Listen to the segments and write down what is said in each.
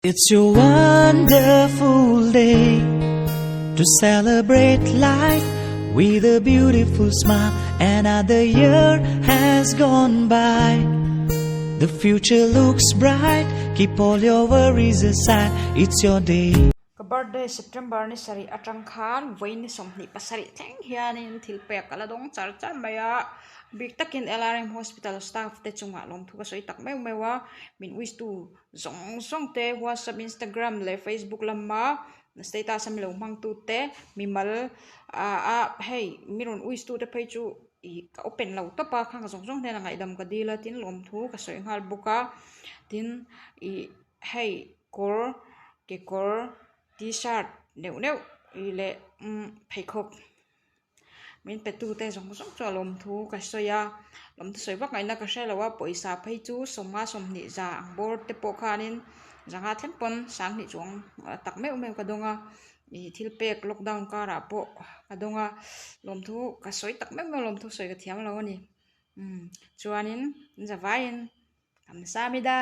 It's your wonderful day to celebrate life with a beautiful smile. Another year has gone by. The future looks bright. Keep all your worries aside. It's your day. Birthday September ni sari atangkhan vain ni somni pasari theng hianin thilpek aladong char maya big takin LRM hospital staff te chunga lom thuka soi tak meu mewa min wish tu zong te WhatsApp Instagram le Facebook lamma status am lo mang tu te mimal hey mirun wish tu te page chu I ka open lo to pa khang zong ne ngai dam ka dila tin lom thu ka soi ngal buka tin I hey kor ke kor t-shirt neu ile pheikhop min petu te jong cho lom thu ka soya lom thu soi wak ngai na ka shelawa poisa phei chu somma somni za bor te po khanin janga thempon sang ni chong tak meu ka donga I thilpek lockdown ka ra po ka donga lom thu ka soi tak meu lom thu soi ka thiam lo ni chuanin zawain kamsamida.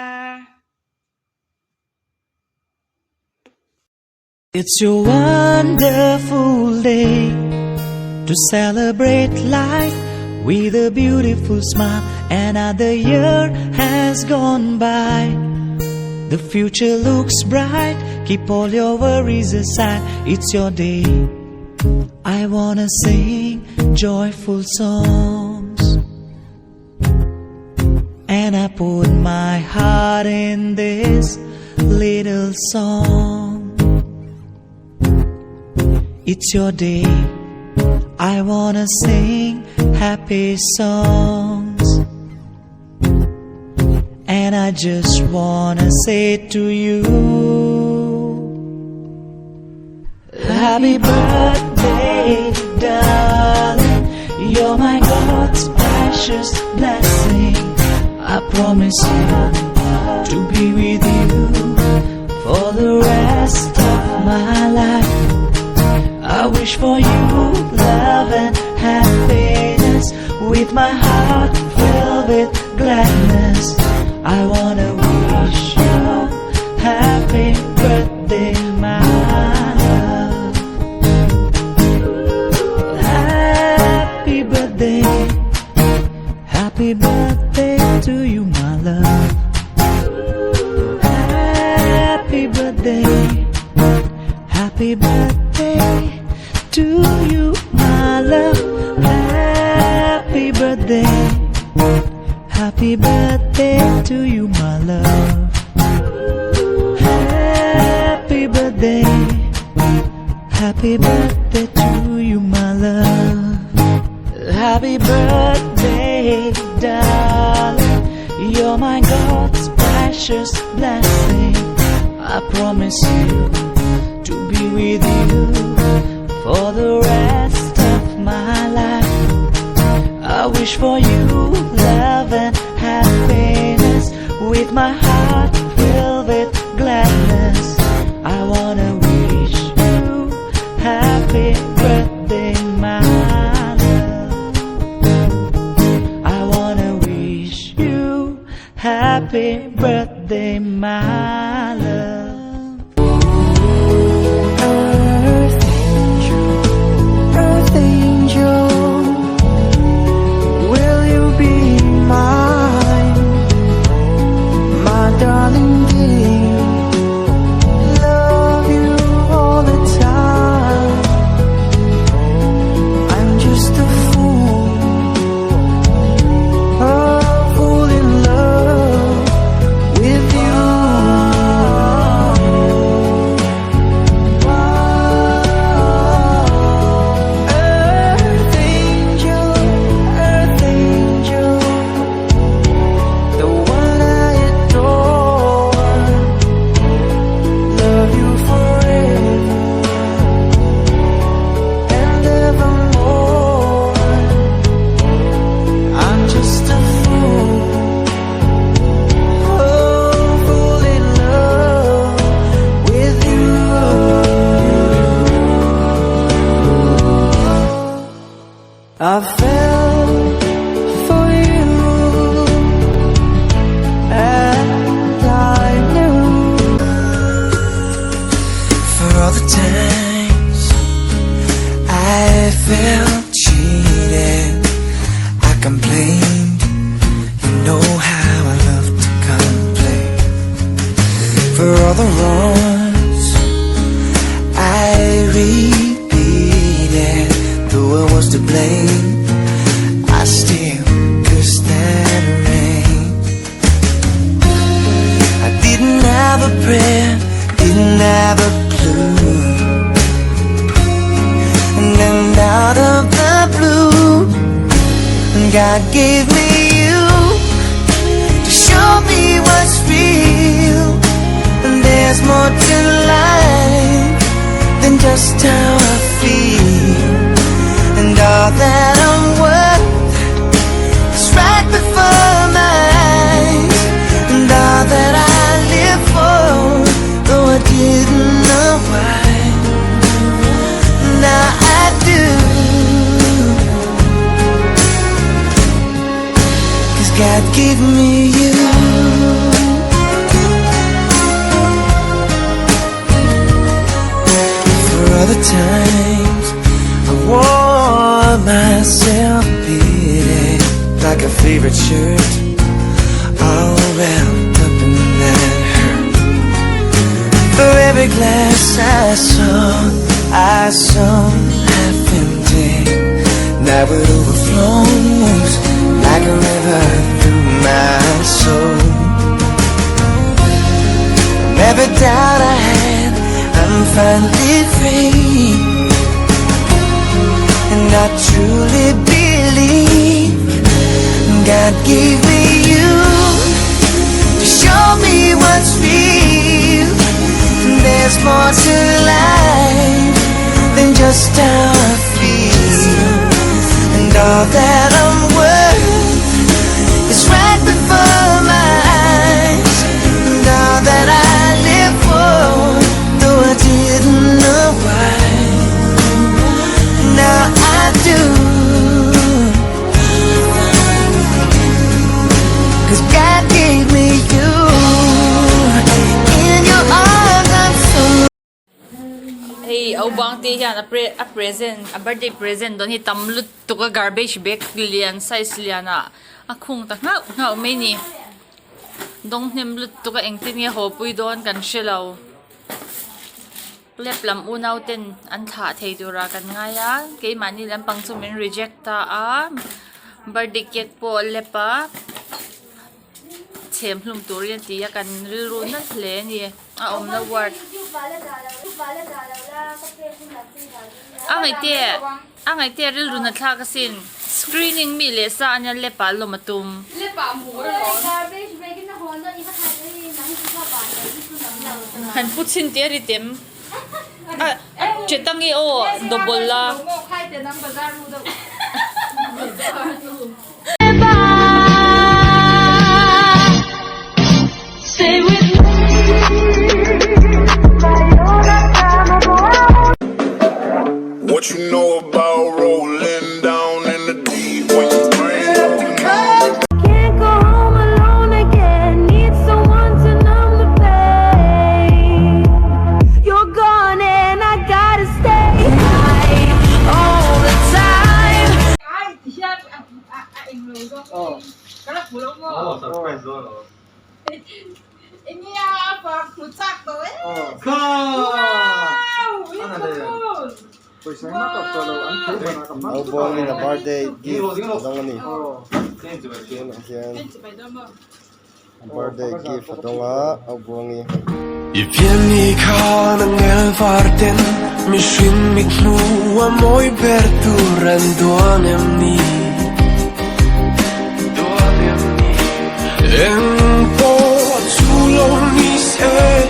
It's your wonderful day to celebrate life with a beautiful smile. Another year has gone by. The future looks bright. Keep all your worries aside. It's your day. I wanna sing joyful songs, and I put my heart in this little song. It's your day. I wanna sing happy songs, and I just wanna say to you, happy birthday, darling. You're my God's precious blessing. I promise you to be with you for the rest of my life. I wish for you love and happiness, with my heart filled with gladness. I wanna wish you happy birthday, my love. Happy birthday, happy birthday to you, my love. Happy birthday, happy birthday to you, my love. Happy birthday, happy birthday to you, my love. Happy birthday, happy birthday to you, my love. Happy birthday, darling. You're my God's precious blessing. I promise you to be with you for the rest of my life. I wish for you love and happiness, with my heart filled with gladness. I wanna wish you happy birthday, my love. I wanna wish you happy birthday, my love. Earth angel, will you felt cheated. I complained. You know how I love to complain. For all the wrongs I repeated, though I was to blame, I still cursed that rain. I didn't have a prayer, didn't have a clue, and then out of the blue, God gave me you to show me what's real. And there's more to life than just how I feel. And all that I'm worth is right before my eyes. And all that I live for, though I didn't know why, now I do. 'Cause God gave me you. For other times I wore myself beating like a favorite shirt, all wrapped up in that hurt. For every glass I saw half empty, now it overflows like a river through my soul. From every doubt I had, I'm finally free. And I truly believe God gave me you to show me what's real. There's more to life than just how I feel. And all that I'm worth is right before my eyes. And all that I live for, though I didn't know why, now I do. 'Cause God gave me you. In your arms I'm so. Hey, au bang te hian a present, a birthday present don hi tamlut to ka garbage bag lian size liana. A khung ta ngau mai ni. Dong hnem lut to ka engtin nge ho pui don kan shelo. Lep lam unau ten an tha thei dura kan nga ya. Ke mani lam pang chu min reject ta a. Birthday cake po lepa. Chem hlum turian ti ya kan rilru na hle ni. A om na word. Ang ai te rilru na thla ka sin. Screening mi le sa anya lepa lo matum. Lepa mu lo. Garbage bag na honda iba thai nang sa ba Han putsin te ri tem. Chetangi o double la. mo khai te nang bazar mu do. Stay with me. What you know about rolling down in the deep when you bring Can't go home alone again. Need someone to numb the pain. You're gone and I gotta stay high all the time. Ai hian anh người do. Cái là phụ lông mo. 서프라이즈 Inia pa putak to eh. 가! Ang buong na birthday gift adong ni. 게임 좀 할게. Yan. Phải đâu mà. Ang birthday gift adong ang buong ni. I pieni ka ng elvarten, mishin mitnu amoy berturan doanem ni. En po tulong ni se